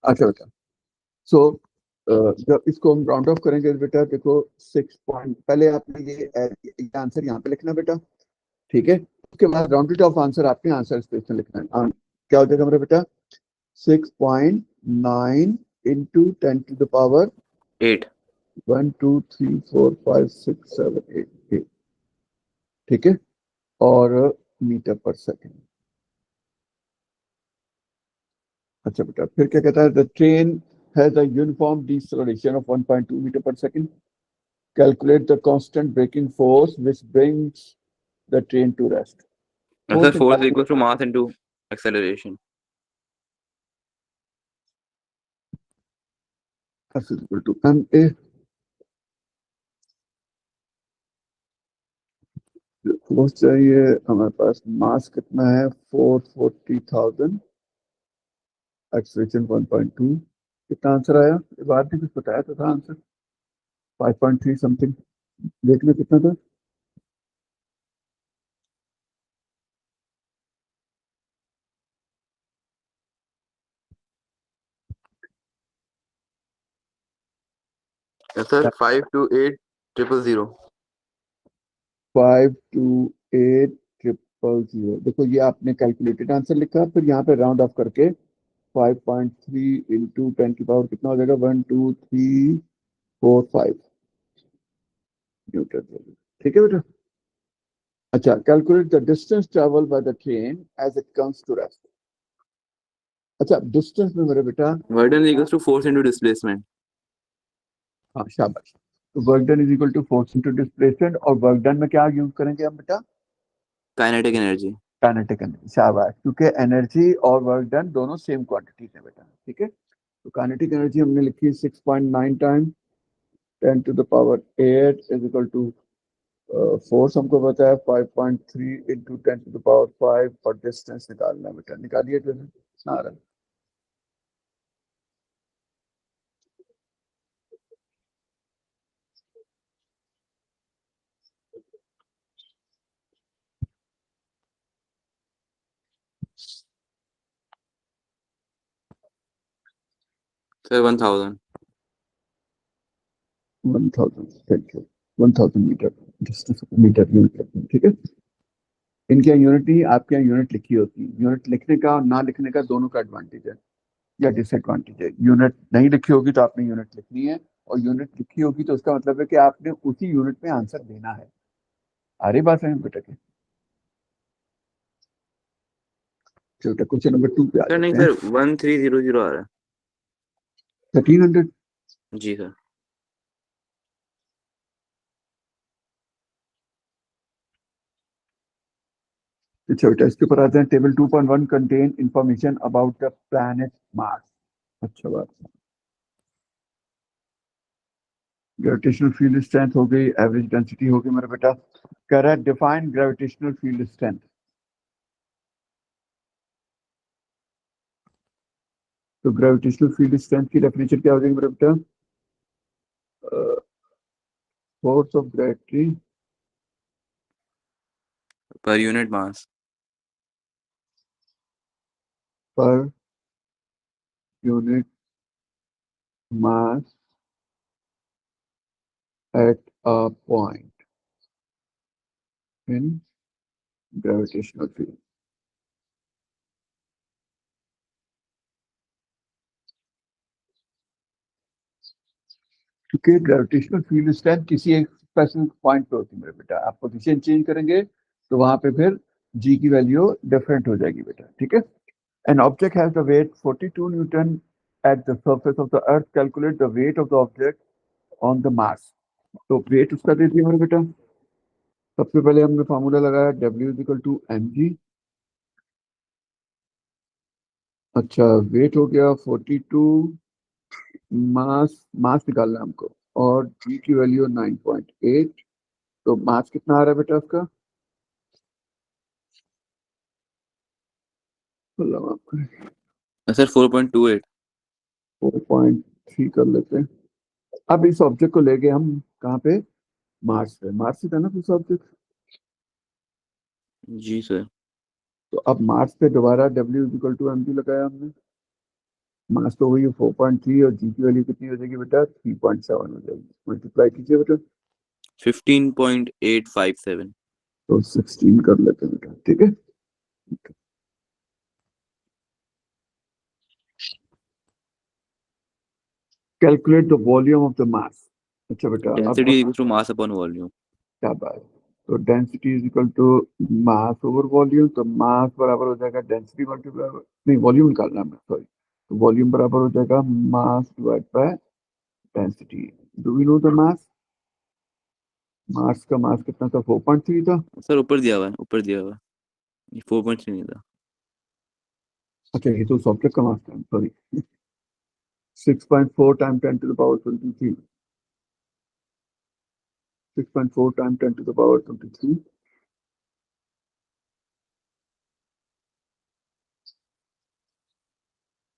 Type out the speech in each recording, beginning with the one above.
अच्छा बेटा, सो जब इसको हम राउंड ऑफ करेंगे बेटा, देखो 6 पॉइंट, पहले आपने ये आंसर यहाँ पे लिखना बेटा, ठीक है। उसके बाद राउंडेड ऑफ आंसर आपने आंसर स्पेस में लिखना है। क्या हो जाएगा मेरा बेटा, 6.9 इंटू 10⁻⁸ 8। 1 2 3 4 5 6 7 8, ठीक है, और मीटर पर सेकेंड। अच्छा बेटा, फिर क्या कहता है, the train has a uniform deceleration of 1.2 metre per second, calculate the constant braking force which brings the train to rest. Sir force equal to mass into acceleration. F is equal to ma। Force चाहिए हमारे पास, मास कितना है 440,000, acceleration 1.2। कितना answer आया, ये बात नहीं कुछ बताया तो था आंसर 5.3 समथिंग, देखना कितना था। सर 528,000। 528,000, देखो ये आपने कैलकुलेटेड आंसर लिखा, फिर यहाँ पे राउंड ऑफ करके 5.3 इंटू 10⁻⁴ कितना हो जाएगा, 1 2 3 4 5 न्यूटन, ठीक है बेटा। अच्छा, calculate the distance travel by the train as it comes to rest. अच्छा, डिस्टेंस में मेरे बेटा, work done equals to force into displacement. हाँ शाबाश, तो work done is equal to force into displacement, और वर्क डन में क्या यूज करेंगे हम बेटा, काइनेटिक एनर्जी। काइनेटिक एनर्जी, शाबाश, क्योंकि एनर्जी और वर्क डन दोनों सेम क्वांटिटीज है बेटा, ठीक है। तो काइनेटिक एनर्जी हमने लिखी 6.9 time 10⁸ is equal to force हमको पता है 5.3 इंटू 10⁵ और डिस्टेंस निकालना है बेटा, निकालिए जो है आ रहा है। Sir 1000। 1000, thank you, 1000 metre, distance metre unit करते हैं, ठीक है। इनके यूनिट नहीं, आपके यहाँ यूनिट लिखी होती है, यूनिट लिखने का और ना लिखने का दोनों का एडवांटेज है या डिसएडवांटेज है। यूनिट नहीं लिखी होगी तो आपने यूनिट लिखनी है, और यूनिट लिखी होगी तो उसका मतलब है कि आपने उसी यूनिट में आंसर देना है। आ रही बात है बेटा की, चलो बेटा क्वेश्चन नंबर 2 पे आ सर नहीं जाते हैं। सर 1300 आ रहा 1300, है जी सर। अच्छा बेटा, इसके ऊपर आते हैं, table 2.1 contain information about the planet Mars. अच्छा बात, ग्रेविटेशनल फील्ड स्ट्रेंथ हो गई, एवरेज डेंसिटी हो गई मेरा बेटा। कह रहा है डिफाइन ग्रेविटेशनल फील्ड स्ट्रेंथ। तो ग्रेविटेशनल फील्ड स्ट्रेंथ की डेफिनेशन क्या हो जाएगी मेरा बेटा, force of gravity per unit mass. Per unit mass at a point in gravitational field. क्योंकि ग्रेविटेशनल फील्ड स्ट्रेंथ किसी एक स्पेसिफिक पॉइंट पे होती है मेरे बेटा, आप पोजीशन चेंज करेंगे तो वहां पे फिर जी की वैल्यू डिफरेंट हो जाएगी बेटा, ठीक है। An object has the weight 42 newton at the surface of the earth, calculate the weight of the object on the mass. तो वेट उसका दे दिया मेरे बेटा, सबसे पहले हमने फार्मूला लगाया W is equal to m g. अच्छा, वेट हो गया 42, मास, मास निकालना है हमको, और जी की वैल्यू 9.8। तो मास कितना आ रहा है बेटा उसका, सर 4.28। 4.3 कर लेते हैं। अब इस ऑब्जेक्ट को ले गए हम कहाँ पे, मार्स पे, मार्स से था ना दूसरा ऑब्जेक्ट। जी सर। तो अब मार्स पे दोबारा W equal to m g लगाया हमने, मास तो वही 4.3 और जी की वैल्यू कितनी हो जाएगी बेटा 3.7 हो जाएगी, मल्टीप्लाई कीजिए बेटा 15.857. तो 16 कर लेते हैं बेटा, ठीक है। Calculate the volume of the mass. अच्छा बेटा अब Density is equal to mass upon volume. क्या बात है, तो density is equal to mass over volume, तो मास बराबर हो जाएगा डेंसिटी मल्टीप्लाई, नहीं वॉल्यूम निकालना है, सॉरी, तो वॉल्यूम बराबर हो जाएगा mass divide by density. Do we know the mass, mass का मास कितना था 4.3 था। सर ऊपर दिया हुआ है, ऊपर दिया हुआ है, ये 4.3 नहीं था। अच्छा ये तो सॉफ्टवेयर का मास था, sorry 6.4 time 10 to the power 23, 6.4 time 10 to the power 23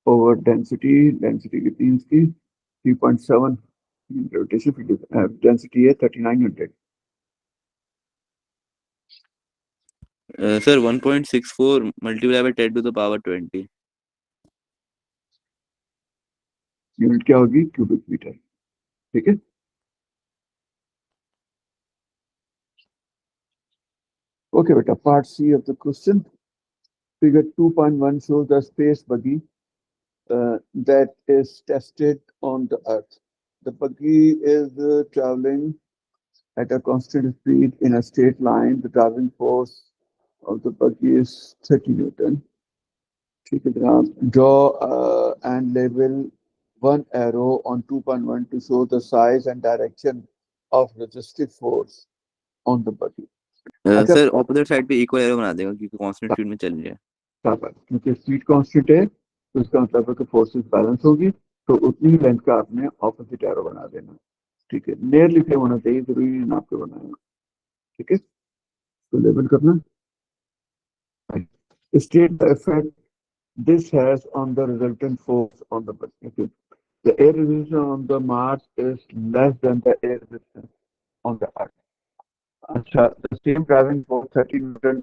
over density, density कितनी है इसकी 3.7, ग्रेविटेशन डेंसिटी है 3900, sir 1.64 multiplied by 10 to the power 20. Unit क्या होगी क्यूबिक मीटर, ठीक है। Okay, beta. Part C of the question. Figure 2.1 shows the space buggy that is tested on the Earth. The buggy is traveling at a constant speed in a straight line. The driving force of the buggy is 30 Newton. ठीक है जनाब. Draw and label one arrow on 2.1 to show the size and direction of resistive force on the buggy. अच्छा sir opposite side पे equal arrow बना देगा क्योंकि constant speed में चल रही है। बराबर, क्योंकि स्पीड कांस्टेंट है तो इसका मतलब है कि फोर्सेस बैलेंस होगी, तो उतनी ही लेंथ का आपने ऑपोजिट एरो बना देना, ठीक है। नियर लिखे होना चाहिए, जरूरी नहीं नाप के बनाना, ठीक है। तो लेबल करना, state the effect this has on the resultant force on the body. The air resistance on the Mars is less than the air resistance on the Earth. अच्छा, the same driving force 30 Newton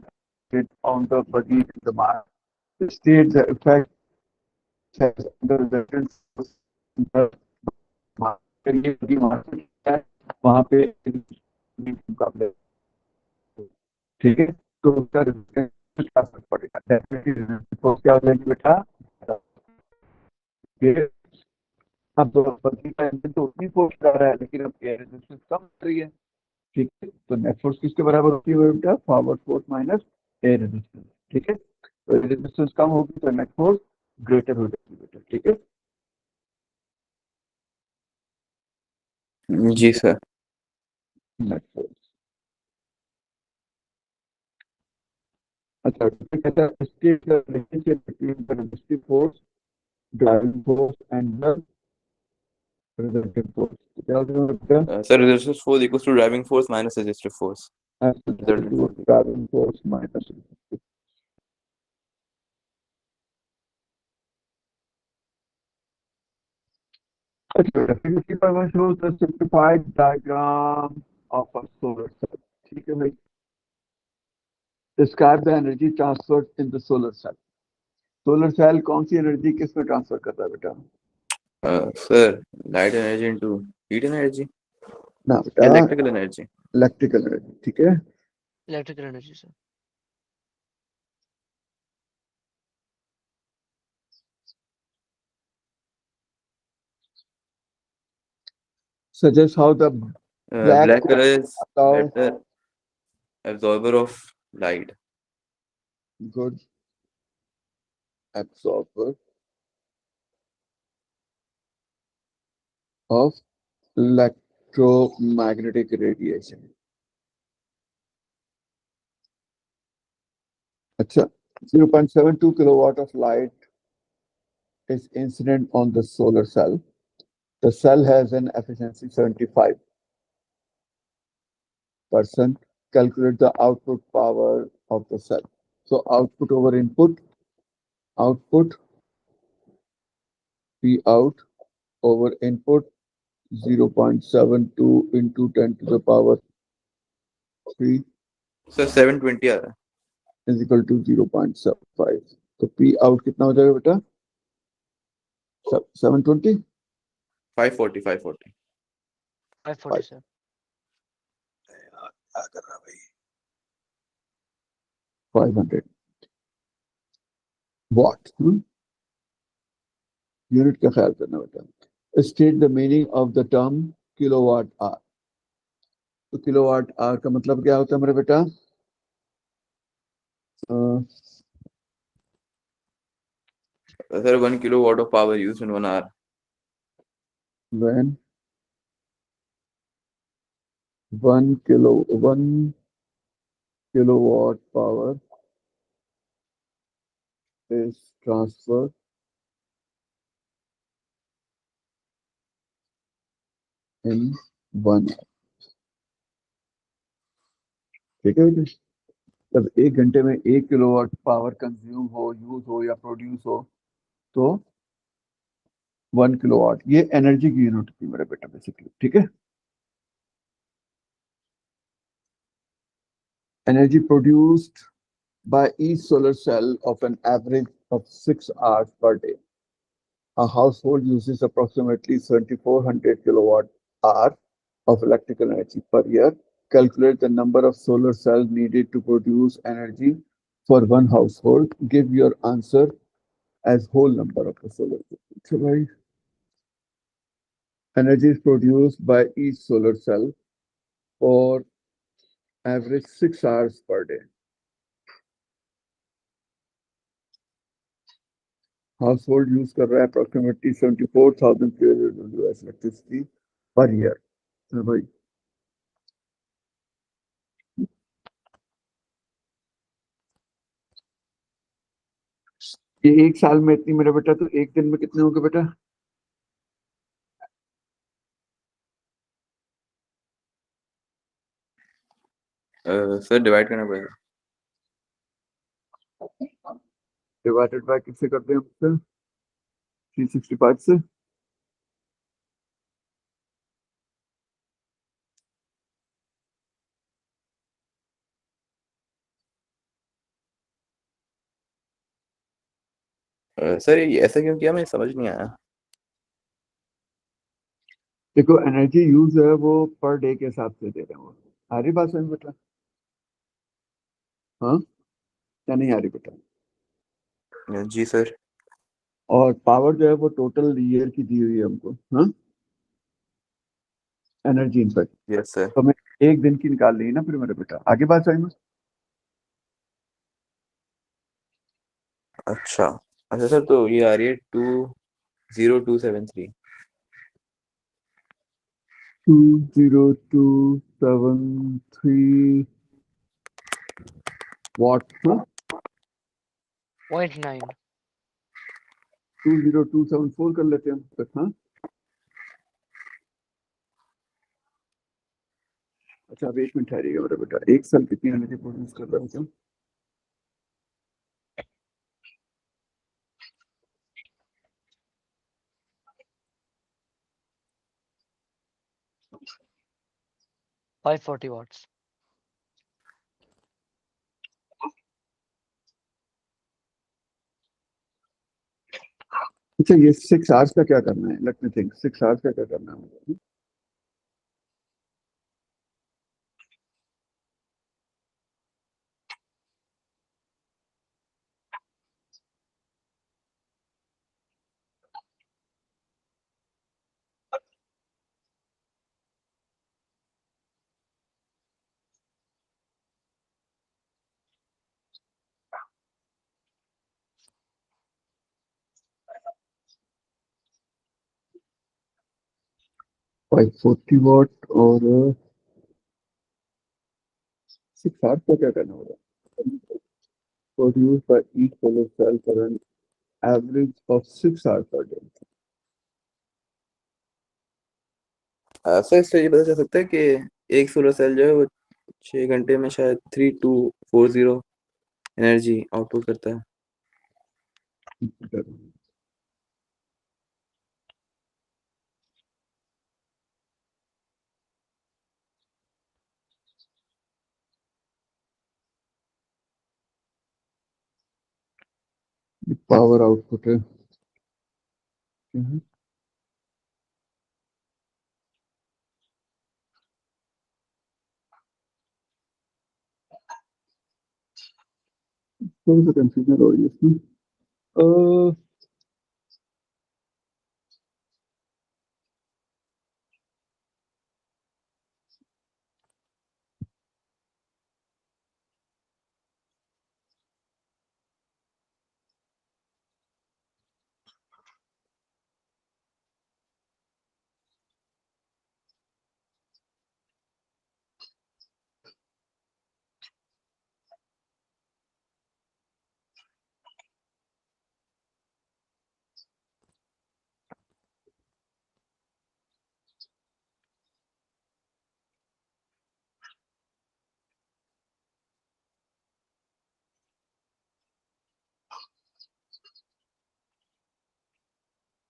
on the body in the Mars. State the effect has on the resultant force in the वहां पे मुकाबले, ठीक है। तो उसका resistance क्या फर्क पड़ेगा, डेफिनेटली resistance force क्या हो जाएगी बेटा, ये अब बल्कि का इंजन तो उतनी फोर्स कर रहा है लेकिन अब एयर रेजिस्टेंस कम कर रही है, ठीक है। तो नेट फोर्स किसके बराबर होती है बेटा, forward force minus air resistance, ठीक है। तो एयर रेजिस्टेंस कम होगी तो नेट फोर्स ग्रेटर हो जाएगी बेटा, ठीक है। जी सर। नेट फोर्स, अच्छा कहता है state the relationship between the resistive force, driving force and the resultant force, क्या होगा बेटा, sir resistance force equals to driving force minus resistive force. Resultant force. Driving force minus. अच्छा, figure 3.1 shows the simplified diagram of a solar cell, ठीक है भाई। Describe the energy transferred in the solar cell. Solar cell कौन सी energy किस में transfer करता है बेटा, sir light energy into heat energy, ना बेटा electrical energy. इलेक्ट्रिकल एनर्जी, ठीक है। Electrical energy sir. Suggest how the black Black color is allow better absorber of light. good absorber of electromagnetic radiation. अच्छा, 0.72 kilowatt of light is incident on the solar cell. The cell has an efficiency 75%. Calculate the output power of the cell. So output over input, output P out over input 0.72 into 10 to the power 3 sir 720 आ रहा है। is equal to 0.75. तो P out कितना हो जाएगा बेटा, 720 540 540 540 sir. क्या कर रहा भाई 500 वॉट यूनिट का ख्याल करना बेटा state the meaning of the term kilowatt hour तो किलोवाट आवर का मतलब क्या होता है मेरे बेटा sir 1 kilowatt of power used in 1 hour when 1 kilowatt power is transferred in 1 hour ठीक है बेटा जब 1 घंटे में 1 किलोवाट पावर कंज्यूम हो यूज हो या प्रोड्यूस हो तो 1 किलोवाट ये एनर्जी की यूनिट थी मेरे बेटा बेसिकली ठीक है energy produced by each solar cell of an average of 6 hours per day. A household uses approximately 2400 kilowatt hour of electrical energy per year. Calculate the number of solar cells needed to produce energy for one household. Give your answer as whole number of the solar cells. So, right? Energy is produced by each solar cell for average 6 hours per day. Household use कर रहा है approximately 74,000 kilowatts electricity per year. हाँ भाई ये 1 साल में इतनी मेरा बेटा तो 1 दिन में कितने होंगे बेटा सर डिवाइड करना पड़ेगा डिवाइडेड बाय किससे करते हैं हम 365 से सर ये ऐसा क्यों किया मैं समझ नहीं आया देखो एनर्जी यूज है वो पर डे के हिसाब से दे रहे हैं वो आ रही बात समझ बेटा हाँ या नहीं आ रही बेटा जी सर और पावर जो है वो टोटल ईयर की दी हुई है हमको हाँ एनर्जी इनफैक्ट यस सर तो हमें 1 दिन की निकाल ली ना फिर मेरे बेटा आगे बात समझ अच्छा अच्छा सर तो ये आ रही है 20273 20273 वॉट 0.9 20274 कर लेते हैं हम तक हाँ अच्छा अब 1 मिनट ठहरिएगा मेरा बेटा 1 साल कितनी एनर्जी प्रोड्यूस कर रहा है क्या 540 watts. अच्छा ये 6 आवर्स का क्या करना है लेट मी थिंक 6 आवर्स का क्या करना है 540 वॉट और 6 आवर्स का क्या करना होगा produce by each solar cell for an average of 6 hours per day sir इससे ये पता चल सकता है कि एक सोलर सेल जो है वो 6 घंटे में शायद 3240 एनर्जी आउटपुट करता है पावर आउटपुट है हम्म। थोड़ी सी कंफ्यूजन हो रही है इसमें। अ,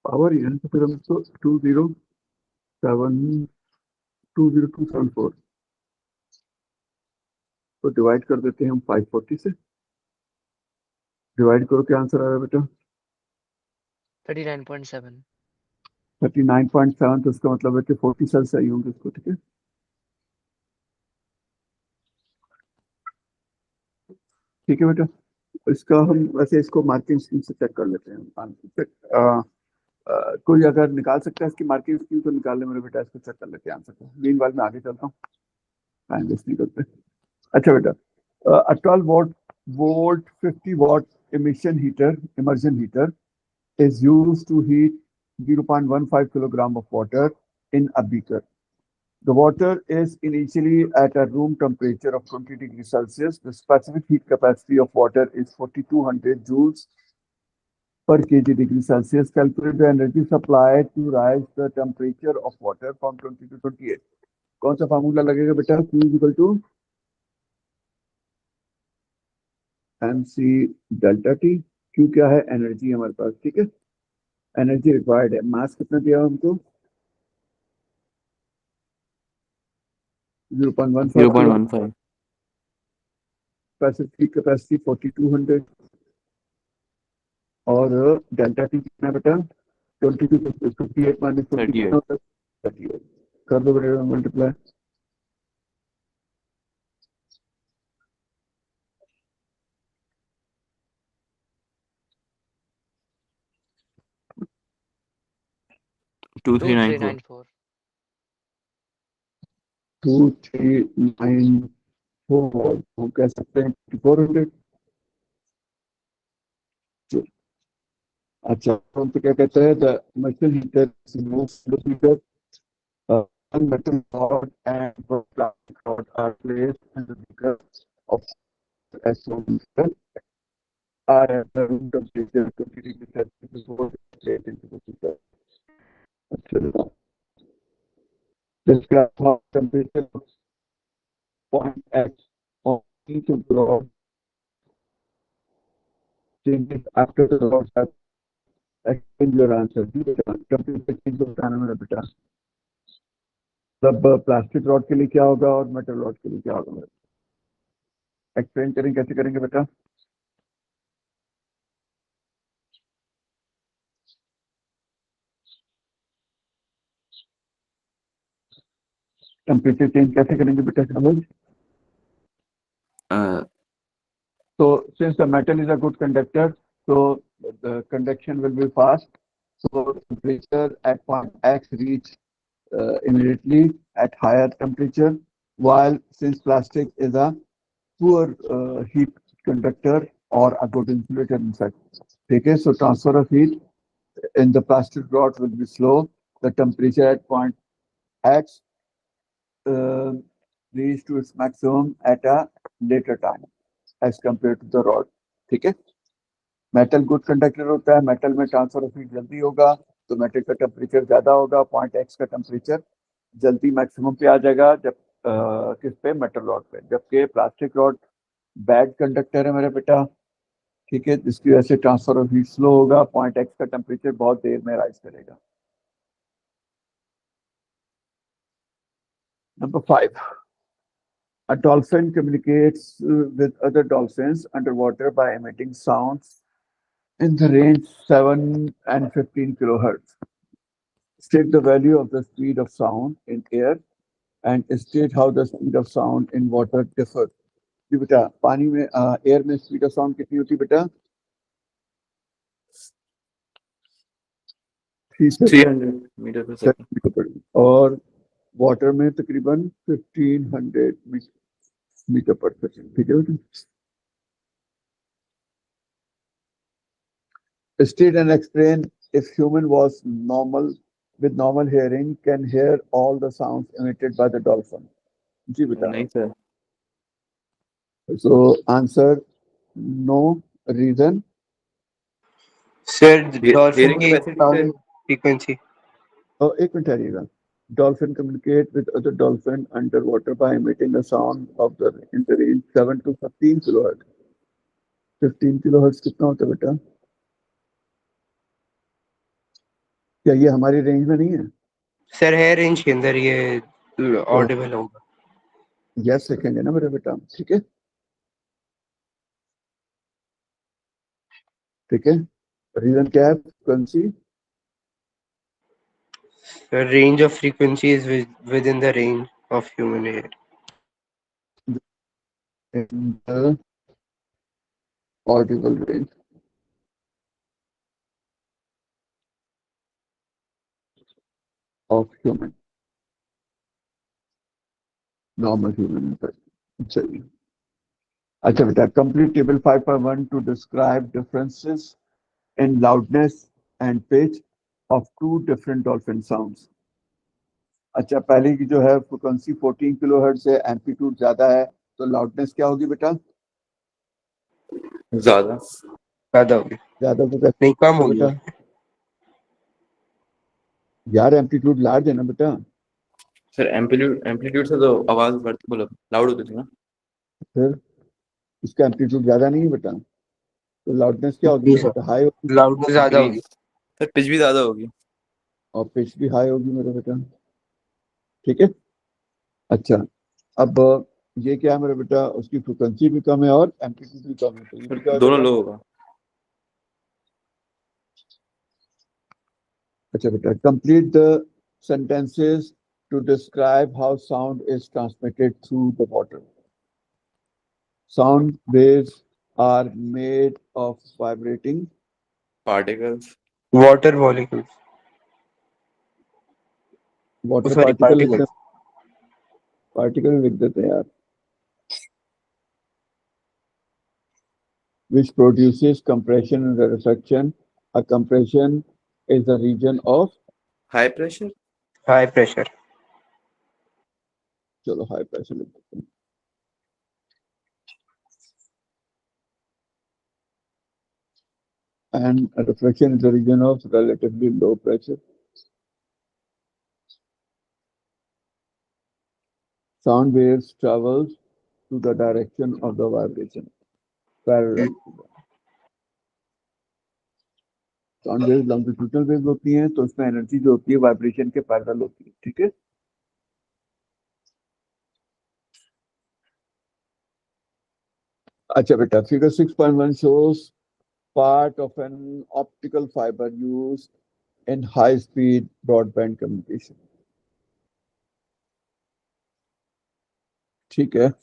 पावर यानी तो फिर हम इसको 207 तो डिवाइड कर देते हैं हम 540 से। डिवाइड करो, क्या आंसर आ रहा है बेटा? 39.7. 39.7। तो इसका मतलब है कि 40 सेल चाहिए होंगे इसको, ठीक है। ठीक है बेटा, इसका हम वैसे इसको मार्किंग स्कीम से चेक कर लेते हैं। कोई अगर निकाल सकता है इसकी मार्किंग स्कीम तो निकाल ले मेरे बेटा, इसको चेक कर लेते हैं आंसर को। मीन वाल में आगे चलता हूँ, टाइम वेस्ट नहीं करते। अच्छा बेटा, a 12 volt 50 watt immersion heater is used to heat 0.15 kilogram of water in a beaker. The water is initially at a room temperature of 20 degrees Celsius. The specific heat capacity of water is 4200 joules per kg degree Celsius. Calculate the energy supplied to rise the temperature of water from 20 to 28. कौन सा formula लगेगा बेटा? Q is equal to mc delta T. Q क्या है? Energy हमारे पास, ठीक है। Energy required है, मास कितना दिया हमको? 0.15 किलो। 0.15 स्पेसिफिक कैपेसिटी 4200 और डेल्टा टी कितना है बेटा? 22 58 माइनस 40 कितना 38 होता है? 38। कर दो बेटा मल्टीप्लाई। 2394 2394. 2394 हम कह सकते हैं 400। अच्छा, हम तो क्या कहते हैं? The machine heater heater metal rod and plastic rod are placed in the beaker of as shown below, are at the room temperature 20 degrees Celsius before placed into the beaker. अच्छा, describe how temperature of point X on each of the rod changes after the rods have exchanged your answer. temperature change बताना मेरा बेटा। मतलब plastic rod के लिए क्या होगा और मेटल रॉड के लिए क्या होगा? एक्सप्लेन करें, कैसे करेंगे बेटा? टेम्परेचर चेंज कैसे करेंगे बेटा समझ? So since the metal is a good conductor, so the conduction will be fast. So temperature at point X reach immediately at higher temperature, while since plastic is a poor heat conductor or a good insulator inside. Okay, so transfer of heat in the plastic rod will be slow. The temperature at point X uh, reach to its maximum at a later time as compared to the rod. ठीक है, metal good conductor होता है, metal में transfer of heat जल्दी होगा, तो metal का temperature ज्यादा होगा, पॉइंट एक्स का टेम्परेचर जल्दी मैक्सिमम पे आ जाएगा जब किस पे? मेटल रॉड पे। जबकि प्लास्टिक रॉड बैड कंडक्टर है मेरे बेटा, ठीक है, जिसकी वजह से ट्रांसफर ऑफ हीट स्लो होगा, पॉइंट एक्स का टेम्परेचर बहुत देर में राइज करेगा। Number 5, a dolphin communicates with other dolphins underwater by emitting sounds in the range 7 and 15 kilohertz. State the value of the speed of sound in air and state how the speed of sound in water differ. जी बेटा, पानी में air में speed of sound कितनी होती है बेटा? 300 metre पर second. और वाटर में तकरीबन 1500 मीटर पर सेकंड। ठीक है बेटा? State and explain if human was normal with normal hearing can hear all the sounds emitted by the dolphin. जी बेटा. नहीं sir, So answer no. Reason? Sir dolphin hearing की capacity साउंड से frequency Oh, एक minute ठहरिएगा. Dolphin communicate with other dolphin underwater by emitting a sound of the in the range 7 to 15 kilohertz. 15 kilohertz कितना होता है बेटा? क्या ये हमारी रेंज में नहीं है? सर है रेंज के अंदर, ये ऑडिबल होगा। यस लिखेंगे ना मेरे बेटा? ठीक है, ठीक है. रीजन क्या है? Frequency. Sir range of frequency is with in the range of human air. In the audible range of human, normal human. चलिए, अच्छा बेटा, complete table 5.1 to describe differences in loudness and pitch of two different dolphin sounds. अच्छा, पहले की जो है frequency 14 kilohertz है, amplitude ज्यादा है, तो लाउडनेस क्या होगी बेटा? ज्यादा। ज्यादा होगी, ज्यादा तो कैसे नहीं कम होगी। बेटा? यार एम्पलीट्यूड लार्ज है ना बेटा? सर एम्पलीट्यूड से तो आवाज बढ़ती, बोलो लाउड होती थी ना। फिर इसका एम्पलीट्यूड ज्यादा नहीं है बेटा, तो लाउडनेस क्या होगी जी मेरे सर, बेटा? हाई होगी. लाउडनेस ज्यादा होगी। सर पिच भी ज्यादा होगी। और पिच भी हाई होगी मेरे बेटा. ठीक है. अच्छा, अब ये क्या है मेरे बेटा? उसकी फ्रिक्वेंसी भी कम है और एम्पलीट्यूड भी कम है, तो ये भी क्या सर हो दोनों जाएगा? लो होगा। अच्छा बेटा, complete the sentences to describe how sound is transmitted through the water. Sound waves are made of vibrating particles. Water molecules, water sorry particle. Particles. Particle लिख देते हैं यार. Which produces compression and rarefaction. A compression is the region of, high pressure. High pressure, चलो high pressure लिख देते हैं. And a reflection is the region of relatively low pressure. Sound waves travels to the direction of the vibration. Parallel. Sound wave longitudinal wave होती हैं, तो उसमें energy जो होती है वाइब्रेशन के पैरेलल होती है. ठीक है. अच्छा बेटा, figure 6.1 shows part of an optical fiber used in high speed broadband communication. ठीक है.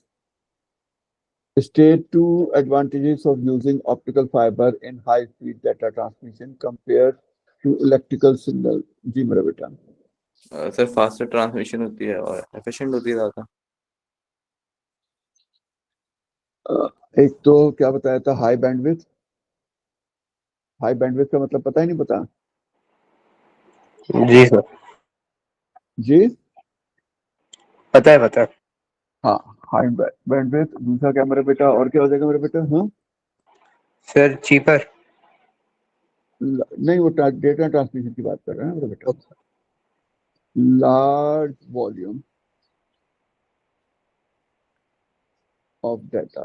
State two advantages of using optical fiber in high speed data transmission compared to electrical signal. जी मेरा बेटा. सर फास्टर ट्रांसमिशन होती है और efficient होती है ज्यादा। एक तो क्या बताया था? High bandwidth. हाई बैंडविड्थ का मतलब पता ही नहीं? पता? जी सर जी पता है, पता है। हाँ, हाई बैंडविड्थ. दूसरा क्या मेरा बेटा? और क्या हो जाएगा मेरा बेटा? हाँ, सर चीपर। नहीं, वो डेटा ट्रांसमिशन की बात कर रहे हैं मेरा बेटा. Large volume of data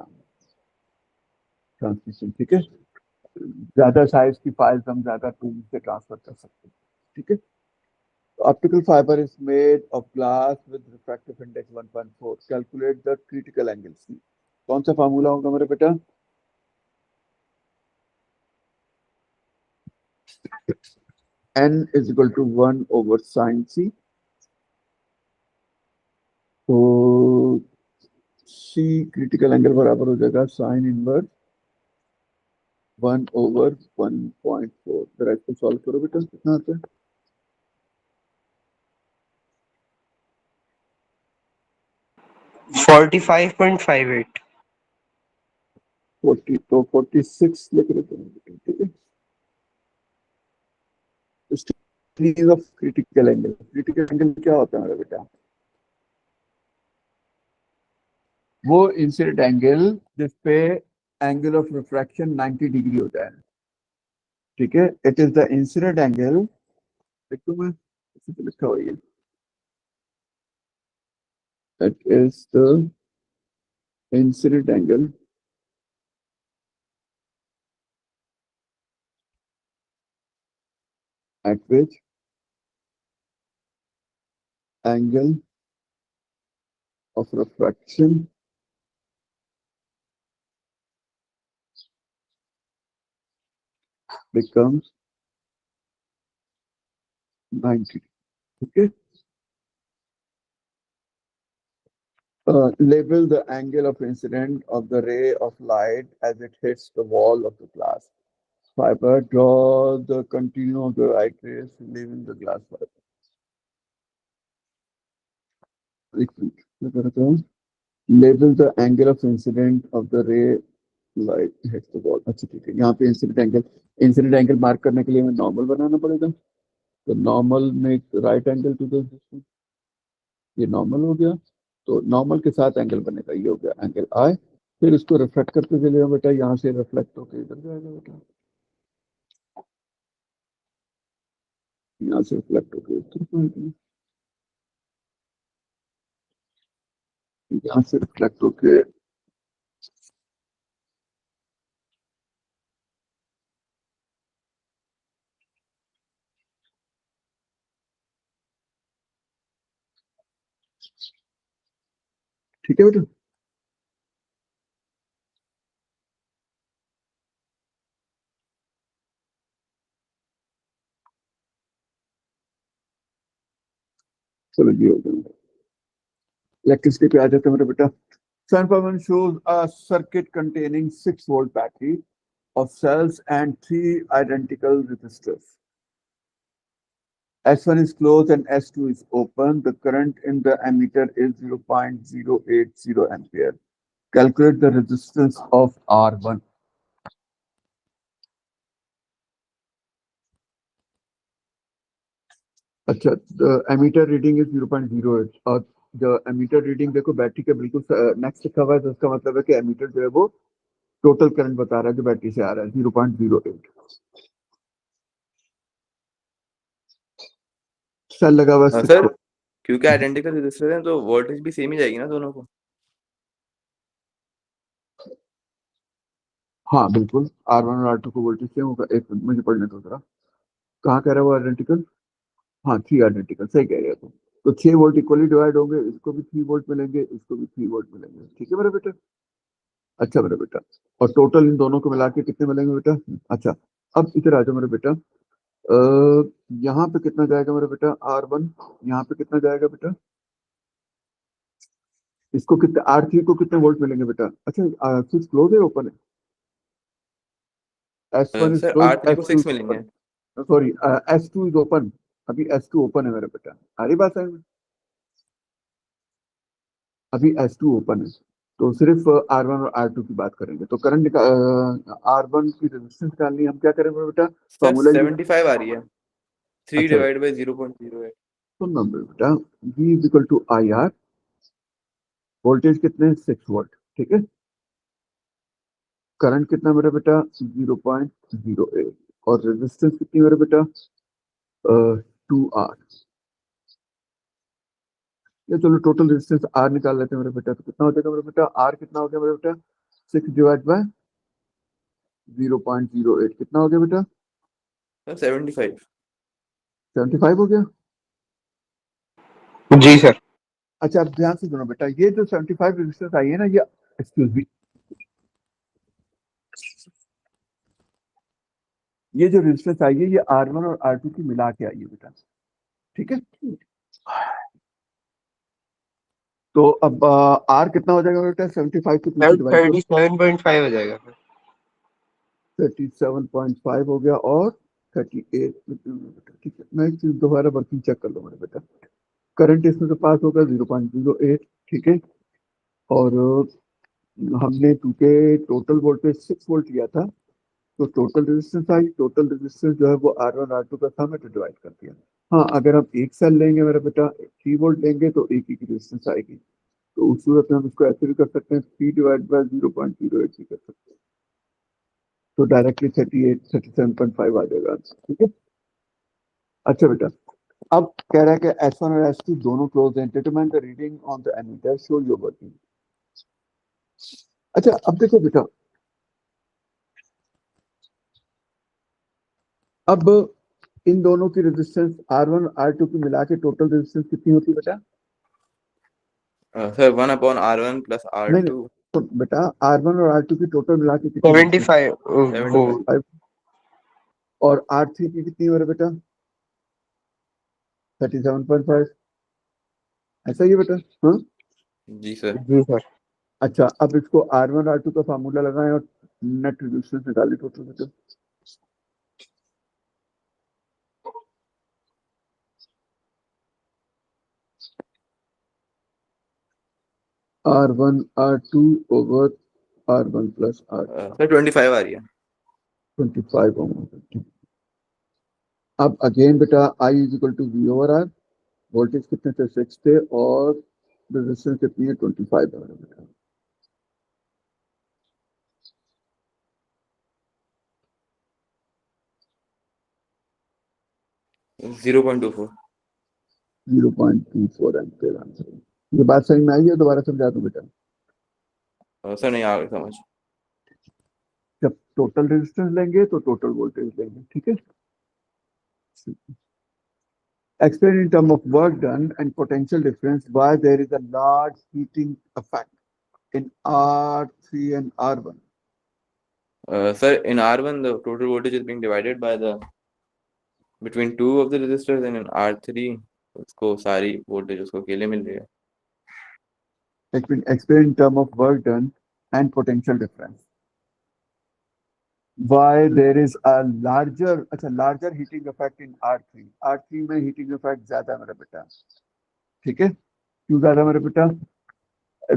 transmission. ठीक है. ज्यादा साइज की फाइल्स हम ज्यादा टूल से ट्रांसफर कर सकते हैं. ठीक है. Optical fibre is made of glass with refractive index 1.4. Calculate the critical angle C. कौन सा फार्मूला होगा मेरे बेटा? n is equal to 1 over sin c. तो c क्रिटिकल एंगल बराबर हो जाएगा साइन इनवर्स 1 over 1.4. जरा इसको सॉल्व करो बेटा, कितना आता है? 45.58. 40 तो 46 लिख लेते हैं बेटा, ठीक है। Degrees of critical angle, critical angle क्या होता है मेरा बेटा? वो इंसिडेंट एंगल जिसपे एंगल ऑफ रिफ्रैक्शन 90 डिग्री होता है, ठीक है। It is the incident angle, देखो मैं इसी पे लिखा हुआ है, it is the incident angle at which angle of refraction becomes 90. Okay. Label the angle of incident of the ray of light as it hits the wall of the glass fiber. Draw the continuum of the light rays leaving the glass fiber. Label the angle of incident of the ray light hits the wall. अच्छा ठीक है, यहाँ पे incident angle mark करने के लिए हमें normal बनाना पड़ेगा। तो नॉर्मल में राइट एंगल टू द, ये नॉर्मल हो गया, तो नॉर्मल के साथ एंगल बनेगा, ये हो गया एंगल आई। फिर इसको रिफ्लेक्ट करते चलेगा बेटा, यहाँ से रिफ्लेक्ट होकर इधर जाएगा बेटा, यहाँ से रिफ्लेक्ट होकर इधर जाएगा, यहाँ से रिफ्लेक्ट होके ठीक है बेटा। चलो ये हो गया। इलेक्ट्रिसिटी पे आ जाते हैं मेरे बेटा। Transformer shows a circuit containing 6-volt battery of cells and 3 identical resistors. S1 is closed and S2 is open. The current in the ammeter is 0.080 ampere. Calculate the resistance of R1. अच्छा, the ammeter reading is 0.08 और the ammeter reading देखो battery के बिल्कुल next लिखा हुआ है, तो इसका मतलब है कि एमीटर जो है वो टोटल करंट बता रहा है जो बैटरी से आ रहा है 0.08। सेल लगा हुआ है सर क्योंकि आइडेंटिकल रेजिस्टर हैं तो वोल्टेज भी सेम ही जाएगी ना दोनों को। हाँ बिल्कुल, R1 और R2 को वोल्टेज सेम होगा। एक मिनट मुझे पढ़ने दो जरा, कहाँ कह रहा है वो आइडेंटिकल? हाँ 3 आइडेंटिकल, सही कह रहे हो तुम। तो 6 वोल्ट इक्वली डिवाइड होंगे, इसको भी 3 वोल्ट मिलेंगे, इसको भी 3 वोल्ट मिलेंगे, ठीक है मेरा बेटा। अच्छा मेरा बेटा, और टोटल इन दोनों को मिला के कितने मिलेंगे बेटा? अच्छा अब इधर आ जाओ मेरा बेटा, यहाँ पे कितना जाएगा मेरा बेटा R1, यहाँ पे कितना जाएगा बेटा? इसको कितने, R3 को कितने वोल्ट मिलेंगे बेटा? अच्छा स्विच क्लोज है ओपन है? S1 is sir close, R3 को S2 6 मिलेंगे। सॉरी S2 इज ओपन, अभी S2 ओपन है मेरा बेटा, आ रही बात है? अभी S2 ओपन है, तो सिर्फ R1 और R2 की बात करेंगे। तो करंट R1 की रेजिस्टेंस निकालनी है, हम क्या करेंगे बेटा? सर फॉर्मूला 75 आ रही है, 3 अच्छा डिवाइड बाय 0.08। सुनना मेरे बेटा, V is equal to IR, voltage कितने? 6 वोल्ट, ठीक है। करंट कितना मेरा बेटा? 0.08, और रेजिस्टेंस कितनी मेरा बेटा? 2R। ये चलो टोटल रेजिस्टेंस R निकाल लेते हैं मेरे बेटा, तो कितना हो जाएगा मेरे बेटा? R कितना हो गया मेरे बेटा? 6 डिवाइड बाय 0.08 कितना हो गया बेटा? सर 75। 75 हो गया। जी सर। अच्छा अब ध्यान से सुनो बेटा, ये जो 75 रेजिस्टेंस आई है ना, ये एक्सक्यूज मी, ये जो रेजिस्टेंस आई है ये R1 और R2 की मिला के आई है बेटा, ठीक है। तो अब R कितना हो जाएगा बेटा, 75 की 2 से डिवाइड करो, 37.5 हो जाएगा। 37.5 हो गया और 38, ठीक है। मैं एक चीज दोबारा वर्किंग चेक कर लूंगा बेटा। करंट इसमें से पास होगा 0.08, ठीक है। और हमने चूंकि टोटल वोल्टेज 6 वोल्ट लिया था, तो total resistance I, total resistance जो है वो R1 R2 का सम है तो डिवाइड कर दिया। हाँ, अगर हम एक सेल लेंगे मेरा बेटा, 3 वोल्ट लेंगे तो एक ही की रेजिस्टेंस आएगी, तो उस सूरत में हम इसको ऐसे भी कर सकते हैं, 3 डिवाइड बाय 0.08 भी कर सकते हैं, तो डायरेक्टली 37.5 आ जाएगा आंसर, ठीक है। अच्छा बेटा, अब कह रहा है कि S1 और S2 दोनों क्लोज हैं, determine the reading on the ammeter, show your working. अच्छा अब देखो बेटा, अब इन दोनों की रेजिस्टेंस R1 R2 की मिला के टोटल रेजिस्टेंस कितनी होती है बेटा? सर 1/R1 प्लस नहीं R2। तो बेटा R1 और R2 की टोटल मिला के कितनी होती है? 75 वो 75। और R3 की कितनी हो रहा है बेटा? 37.5, ऐसा ही है बेटा, हाँ। जी सर। जी सर। अच्छा अब इसको R1 R2 का फार्मूला लगाएं और नेट रेजिस्टेंस निकालें टोटल बेटा। R1 R2 over R1 plus R2, sir 25 आ रही है। 25 होगा। अब अगेन बेटा I is equal to V over R, voltage कितने थे, 6 थे, और रेजिस्टेंस कितनी है, 25 है बेटा। 0.24। 0.24 एम्पियर आंसर। ये बात समझ में आई है, दोबारा समझा दूं बेटा। सर नहीं आ गई समझ। जब टोटल रेजिस्टेंस लेंगे तो टोटल वोल्टेज लेंगे, ठीक है। Explain in terms of work done and potential difference why there is a large heating effect in R3 and R1. Sir, in R1 the total voltage is being divided by the between two of the resistors, and in R3 उसको सारी voltage उसको अकेले मिल रही है। Explain in terms of work done and potential difference why there is a larger heating effect in R3. R3 में heating effect ज्यादा है मेरा बेटा, ठीक है। क्यों ज्यादा मेरा बेटा?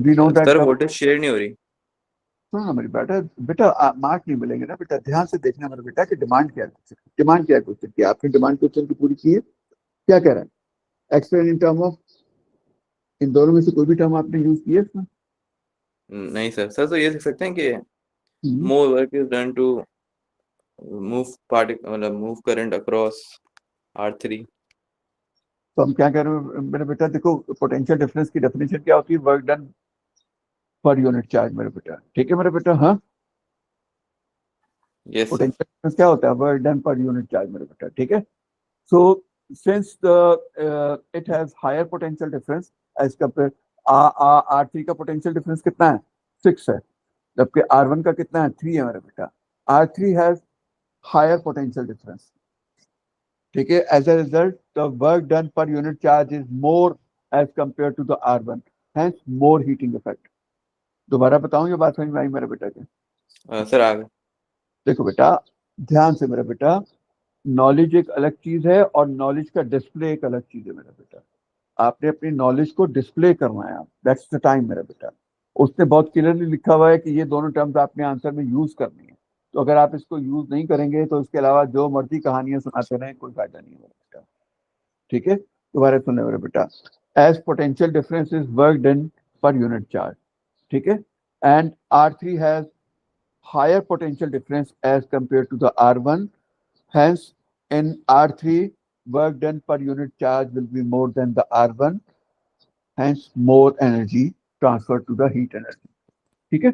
We know that sir the voltage share नहीं हो रही। सुनो ना मेरी बेटा, बेटा मार्क नहीं मिलेंगे ना बेटा, ध्यान से देखना मेरा बेटा कि डिमांड क्या है, डिमांड क्या है क्वेश्चन की। आपने डिमांड क्वेश्चन की पूरी की है, क्या कह रहा है? एक्सप्लेन इन टर्म ऑफ, इन दोनों में से कोई भी टर्म आपने यूज किया इसमें? नहीं सर। सर तो ये लिख सकते हैं कि more work is done to move मतलब मूव करंट अक्रॉस R3। तो हम क्या कह रहे हैं मेरा बेटा, देखो पोटेंशियल डिफरेंस की डेफिनेशन क्या होती है, work done per unit charge मेरा बेटा, ठीक है मेरा बेटा, हाँ। Yes sir. पोटेंशियल डिफरेंस क्या होता है, work done per unit charge मेरा बेटा, ठीक है। So since the it has higher potential difference as compare, R3 का पोटेंशियल डिफरेंस कितना है, 6 है, जबकि R1 का कितना है, 3 है मेरा बेटा। R3 has higher potential difference, ठीक है। As a result the work done per unit charge is more as compare to the R1, hence more heating effect. दोबारा बताऊं ये बात समझ में आई मेरे बेटा के? सर आ गए। देखो बेटा, ध्यान से मेरा बेटा, नॉलेज एक अलग चीज है और नॉलेज का डिस्प्ले एक अलग चीज है मेरा बेटा। आपने अपनी नॉलेज को डिस्प्ले करना है, दैट्स द टाइम मेरा बेटा। उसने बहुत क्लियरली लिखा हुआ है कि ये दोनों टर्म्स आपने आंसर में यूज करनी है, तो अगर आप इसको यूज नहीं करेंगे तो इसके अलावा जो मर्जी कहानियां सुनाते रहें, कोई फायदा नहीं है मेरा बेटा, ठीक है। दोबारा सुनने मेरा बेटा, as potential difference is work done per unit charge, ठीक है, and R3 has higher potential difference as compared to the R1. Hence, in R3, work done per unit charge will be more than the R1. Hence, more energy transferred to the heat energy. ठीक है?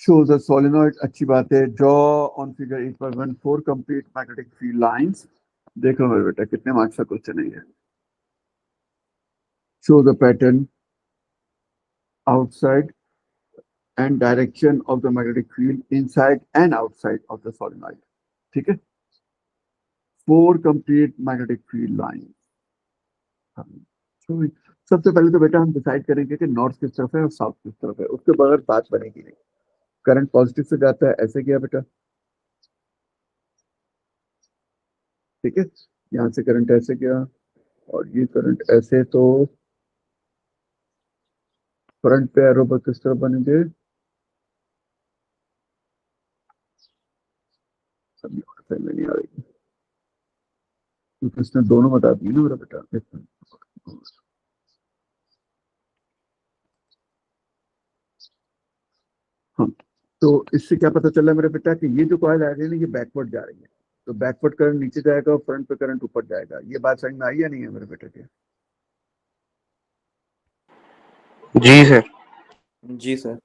Shows a solenoid, अच्छी बात है। Draw on figure 8.14 complete magnetic field lines. देख लो मेरे बेटा कितने marks का क्वेश्चन है ये। Show the pattern outside and direction of the magnetic field inside and outside of the solenoid. ठीक है, 4 complete magnetic field lines. तो सबसे पहले तो बेटा हम डिसाइड करेंगे कि नॉर्थ किस तरफ है और साउथ किस तरफ है, उसके बगैर बात बनेगी नहीं. करंट पॉजिटिव से जाता है, ऐसे गया बेटा, ठीक है, यहाँ से करंट ऐसे गया और ये करंट ऐसे, तो फ्रंट पे एरो पर किस तरफ बनेंगे, में नहीं आ रही क्योंकि इसने दोनों बता दिए ना मेरा बेटा. हाँ, तो इससे क्या पता चला मेरे बेटा कि ये जो कॉइल आ रही है ना, ये बैकवर्ड जा रही है, तो बैकवर्ड करंट नीचे जाएगा और फ्रंट पे करंट ऊपर जाएगा. ये बात समझ में आई या नहीं है मेरे बेटे के? जी सर. जी सर.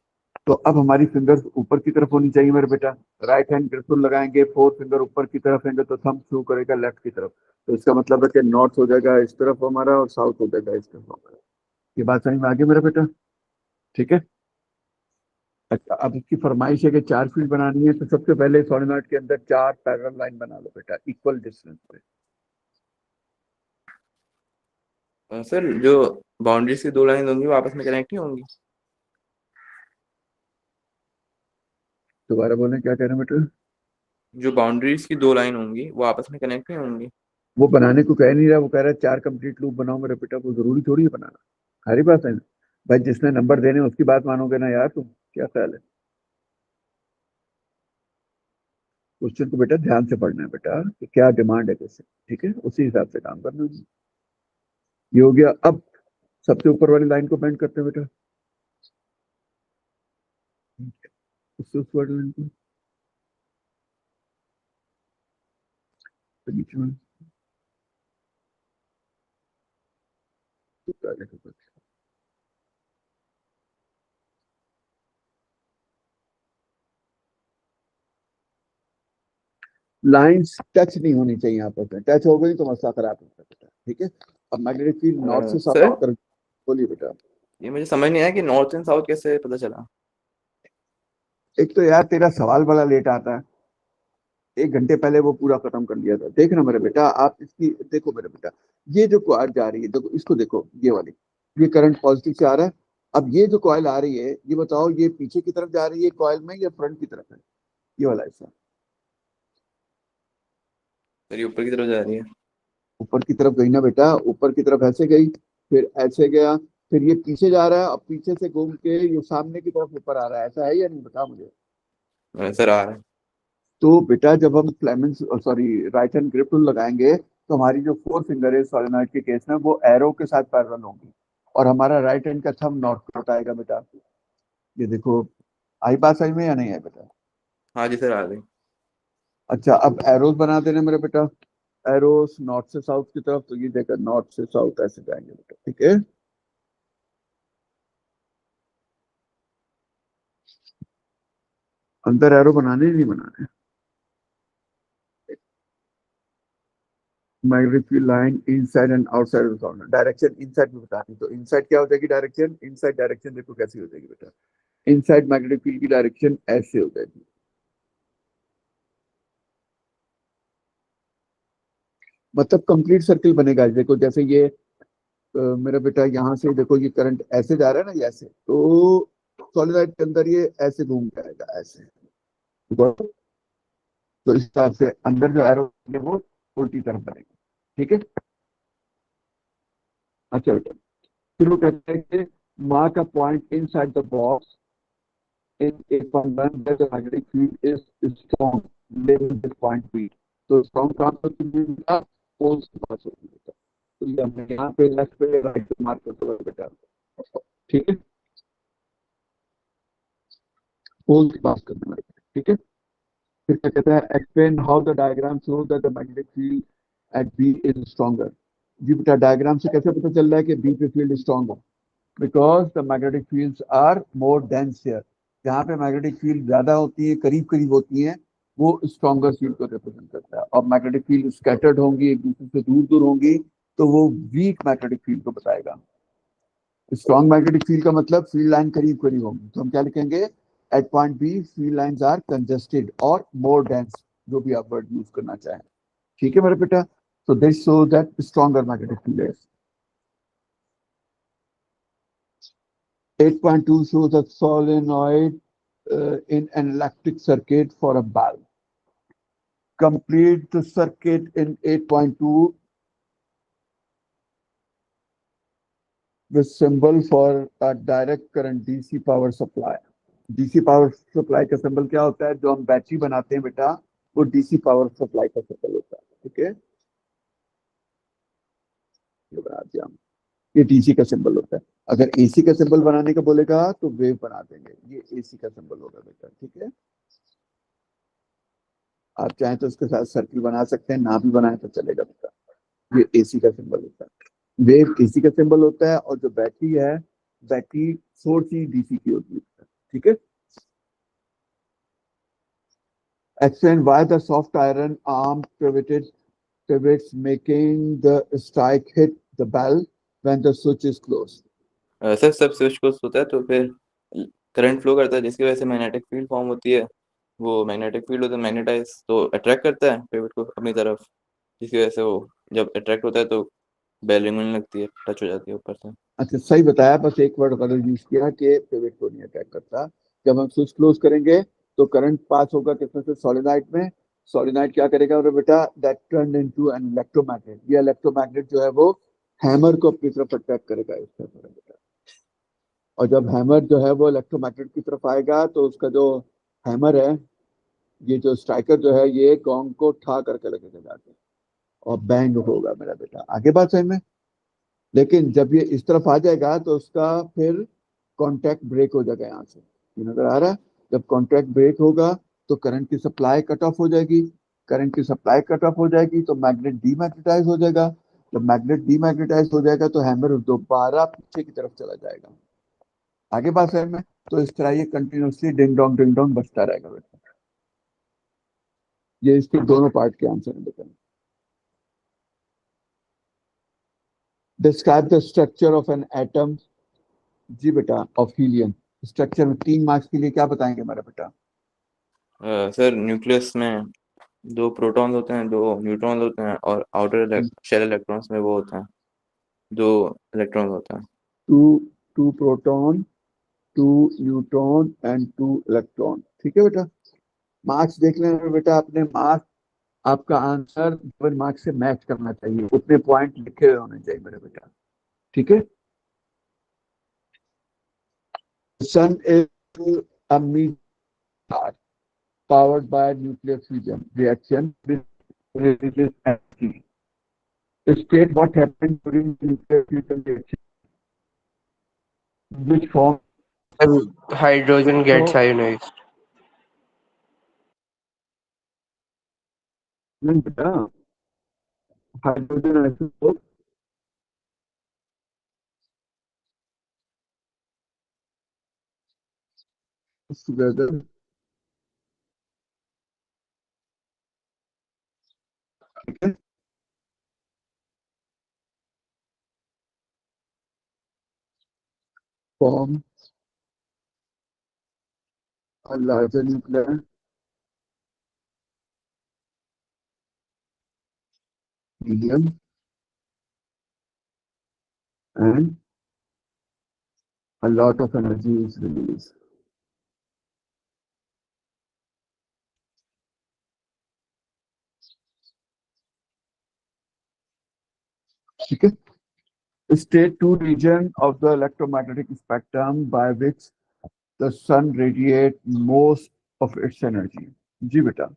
तो अब हमारी फिंगर्स ऊपर की तरफ होनी चाहिए मेरे बेटा. राइट हैंड ग्रिप लगाएंगे, 4 फिंगर ऊपर की तरफ होंगे तो थंब शो करेगा लेफ्ट की तरफ. तो इसका मतलब है कि नॉर्थ हो जाएगा इस तरफ हमारा और साउथ हो जाएगा इस तरफ हमारा. ये बात समझ में आ गई मेरा बेटा? ठीक है. अच्छा, अब इसकी फरमाइश है कि 4 फील्ड बनानी है, तो सबसे पहले सोलेनॉइड के अंदर 4 पैरेलल लाइन बना लो बेटा, इक्वल डिस्टेंस पे. सर जो बाउंड्रीज की 2 लाइन होंगी वो आपस में कनेक्ट नहीं होंगी? दोबारा बोलें, क्या कह रहे हैं बेटा? जो बाउंड्रीज की 2 लाइन होंगी वो आपस में कनेक्ट नहीं होंगी? वो बनाने को कह नहीं रहा, वो कह रहा है 4 कंप्लीट लूप बनाओ मेरे बेटा. वो जरूरी थोड़ी है बनाना. हरी बात है ना भाई, जिसने नंबर देने उसकी बात मानोगे ना यार तुम. क्या ख्याल है? क्वेश्चन को बेटा ध्यान से पढ़ना है बेटा कि क्या डिमांड है कैसे, ठीक है, उसी हिसाब से काम करना है. ये हो गया. अब सबसे ऊपर वाली लाइन को बेंड करते हैं बेटा, उससे उस वाली लाइन को तो नीचे में लाइंस टच नहीं होनी चाहिए आपस में. टच हो गई तो मसला खराब होता है बेटा. ठीक है. अब मैग्नेटिक फील्ड नॉर्थ से सर साउथ कर. बोलिए बेटा. ये मुझे समझ नहीं आया कि नॉर्थ एंड साउथ कैसे पता चला? एक तो यार तेरा सवाल बड़ा लेट आता है. 1 घंटे पहले वो पूरा खत्म कर लिया था. देखना मेरे बेटा, आप इसकी देखो मेरे बेटा, ये जो कॉइल जा रही है, देखो इसको देखो, ये वाली, ये करंट पॉजिटिव से आ रहा है. अब ये जो कॉइल आ रही है, ये बताओ ये पीछे की तरफ जा रही है कॉइल में या फ्रंट की तरफ है? ये वाला हिस्सा सर ये ऊपर की तरफ जा रही है. ऊपर की तरफ गई ना बेटा, ऊपर की तरफ ऐसे गई, फिर ऐसे गया, फिर ये पीछे जा रहा है और पीछे से घूम के ये सामने की तरफ ऊपर आ रहा है. ऐसा है या नहीं, बता मुझे. सर आ रहा है. तो बेटा जब हम Clemens sorry right hand grip tool लगाएंगे तो हमारी जो 4 फिंगर है सोलेनॉइड के केस में वो एरो के साथ पैरेलल होंगी और हमारा राइट हैंड का थंब नॉर्थ पे आएगा बेटा. ये देखो, आई बात समझ में या नहीं है बेटा? हाँ जी सर आ गई. अच्छा, अब एरोस बना देने मेरे बेटा. एरोस नॉर्थ से साउथ की तरफ, तो ये देखकर नॉर्थ से साउथ ऐसे जाएंगे बेटा. ठीक है. अंदर एरो बनाने नहीं बनाने. Magnetic field line inside and outside of the direction. Inside में बतानी, तो इनसाइड क्या हो जाएगी डायरेक्शन? इनसाइड डायरेक्शन देखो कैसी हो जाएगी बेटा. इनसाइड मैग्नेटिक फील्ड की डायरेक्शन ऐसे हो जाएगी. मतलब कंप्लीट सर्किल बनेगा. देखो जैसे ये मेरा बेटा यहाँ से देखो, ये करंट ऐसे जा रहा है ना, ये ऐसे, तो सॉलिड के अंदर ये ऐसे घूम जाएगा ऐसे. तो इस हिसाब से अंदर जो एरो वो उल्टी तरफ बनेगा. ठीक है. अच्छा बेटा, फिर वो कहते हैं कि mark a point inside the box in a point where the magnetic field is strong, label this point B. तो strong कहाँ पर मिलेगा? पोल्स के पास होगा. तो ये हमने यहाँ पे लेफ्ट पे राइट पे मार्क कर दिया बेटा. ठीक है. पोल्स के पास करना है. ठीक है. फिर क्या कहता है, explain how the diagram shows that the magnetic field at B is stronger. जी बेटा, डायग्राम से कैसे पता चल रहा है कि बी पे फील्ड स्ट्रॉन्ग है? Because the magnetic fields are more dense here. जहाँ पे मैग्नेटिक फील्ड ज्यादा होती है, करीब करीब होती हैं, वो स्ट्रॉन्गर फील्ड को रिप्रेजेंट करता है. और मैग्नेटिक फील्ड स्कैटर्ड होंगी, एक दूसरे से दूर दूर होंगी, तो वो वीक मैग्नेटिक फील्ड को बताएगा. स्ट्रॉन्ग मैग्नेटिक फील्ड का मतलब फील्ड लाइन करीब करीब होंगी, तो हम क्या लिखेंगे, at point B field lines are congested और मोर डेंस, जो भी आप वर्ड यूज करना चाहें। ठीक है मेरे बेटा, so this shows that stronger magnetic field is 8.2 shows a solenoid in an electric circuit for a valve. Complete the circuit in 8.2 with symbol for a direct current DC power supply. DC power supply का symbol क्या होता है, जो हम battery बनाते हैं बेटा, वो डीसी पावर सप्लाई का सिंबल होता है। ठीक है, ये बना दिया हम, ये डीसी का सिंबल होता है। अगर एसी का सिंबल बनाने का बोलेगा तो वेव बना देंगे, ये एसी का सिंबल होगा बेटा। ठीक है, आप चाहें तो उसके साथ सर्किल बना सकते हैं, ना भी बनाए तो चलेगा बेटा। ये एसी का सिंबल होता है, वेव एसी का सिंबल होता है, और जो बैटरी है, बैटरी सोर्स ही डीसी की होती है। ठीक है, explain why the soft iron arm pivots making the strike hit the bell when the switch is closed. Sir सब स्विच को होता है तो फिर करंट फ्लो करता है, जिसकी वजह से मैग्नेटिक फील्ड फॉर्म होती है। वो मैग्नेटिक फील्ड होता है मैग्नेटाइज, तो अट्रैक्ट करता है पिवट को अपनी तरफ, जिसकी वजह से वो जब अट्रैक्ट होता है तो बेल रिंगने लगती है, टच हो जाती है ऊपर से। अच्छा, सही बताया, बस एक वर्ड गलत यूज किया कि पिवट को नहीं अटैक करता। जब हम स्विच क्लोज करेंगे तो करंट पास होगा किसमें से, सोलेनॉइड में। सोलेनॉइड क्या करेगा मेरे बेटा, that turn into an electromagnet. ये इलेक्ट्रोमैग्नेट जो है वो हैमर को अपनी तरफ अट्रैक्ट करेगा इस तरह मेरे बेटा। और जब हैमर जो है वो इलेक्ट्रोमैग्नेट की तरफ आएगा तो उसका जो हैमर है, ये जो स्ट्राइकर जो है, ये गॉन्ग को ठा करके लगेगा जाके, और बैंग होगा मेरा बेटा। आगे बात समझ में। लेकिन जब ये इस तरफ आ जाएगा तो उसका फिर कांटेक्ट ब्रेक हो जाएगा यहाँ से, ये नजर आ रहा है। जब कांटेक्ट ब्रेक होगा तो करंट की सप्लाई कट ऑफ हो जाएगी। करंट की सप्लाई कट ऑफ हो जाएगी तो मैग्नेट डीमैग्नेटाइज हो जाएगा। जब मैग्नेट डीमैग्नेटाइज हो जाएगा तो हैमर दोबारा पीछे की तरफ चला जाएगा। आगे बात समझ में। तो इस तरह ये कंटिन्यूसली डिंग डोंग बजता रहेगा बेटा। ये इसके दोनों पार्ट के आंसर है बेटा। Describe the structure of an atom, जी बेटा, ऑफ हीलियम। स्ट्रक्चर में 3 मार्क्स के लिए क्या बताएंगे मेरा बेटा। सर न्यूक्लियस में 2 प्रोटॉन्स होते हैं, 2 न्यूट्रॉन्स होते हैं, और आउटर शेल इलेक्ट्रॉन्स में वो होते हैं 2 इलेक्ट्रॉन्स होते हैं। Two proton, 2 neutron and 2 electron. ठीक है बेटा, मार्क्स देख लेना बेटा। अपने मार्क्स, आपका आंसर गिवन मार्क्स से मैच करना चाहिए, उतने पॉइंट लिखे हुए होने चाहिए मेरे बेटा। ठीक है, sun is a metre powered by nuclear fusion reaction with releases energy. State what happened during the nuclear fusion reaction. Which form? And hydrogen gets ionized. Hydrogen isotope together. Form a larger nuclear helium and a lot of energy is released. ठीक है, state 2 region of the electromagnetic spectrum by which the sun radiates most of its energy. जी बेटा,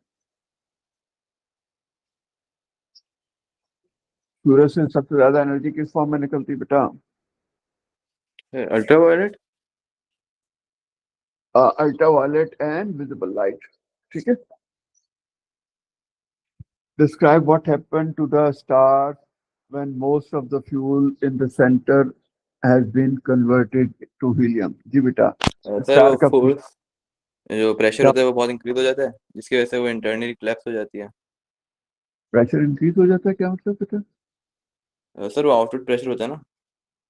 सूरज से सबसे ज्यादा energy किस form में निकलती बेटा, ultraviolet. Ultraviolet and visible light. ठीक है, describe what happened to the star when most of the fuel in the center has been converted to helium. जी बेटा, सर स्टार वो का फोर्स, जो प्रेशर होता है वो बहुत इंक्रीज हो जाता है, जिसकी वजह से वो इंटरनली कोलैप्स हो जाती है। प्रेशर इंक्रीज हो जाता है, क्या मतलब बेटा। सर वो आउटपुट प्रेशर होता है ना,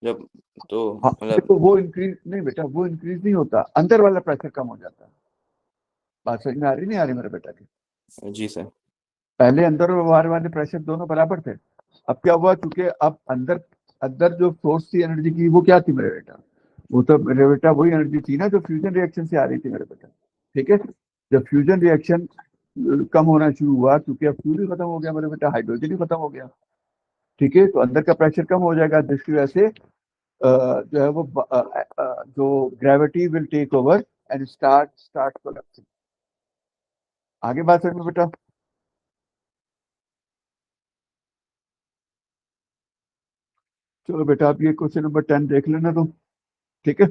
जब तो हाँ, मतलब देखो वो इंक्रीज नहीं बेटा, वो इंक्रीज नहीं होता, अंदर वाला प्रेशर कम हो जाता है। बात समझ में आ रही नहीं आ रही मेरे बेटा की? जी सर। पहले अंदर और बाहर वाले प्रेशर दोनों बराबर थे। अब क्या हुआ, क्योंकि अब अंदर अंदर जो सोर्स थी एनर्जी की वो क्या थी मेरे बेटा? वो तो मेरे बेटा वही एनर्जी थी ना जो फ्यूजन रिएक्शन से आ रही थी मेरे बेटा। ठीक है, जब फ्यूजन रिएक्शन कम होना शुरू हुआ, क्योंकि अब फ्यूल ही खत्म हो गया मेरे बेटा, हाइड्रोजन ही खत्म हो गया। ठीक है, तो अंदर का प्रेशर कम हो जाएगा, जिसकी वजह से जो है वो जो gravity will take over and start collapsing. आगे बात समझ में बेटा? चलो बेटा आप ये क्वेश्चन नंबर 10 देख लेना तुम। ठीक है।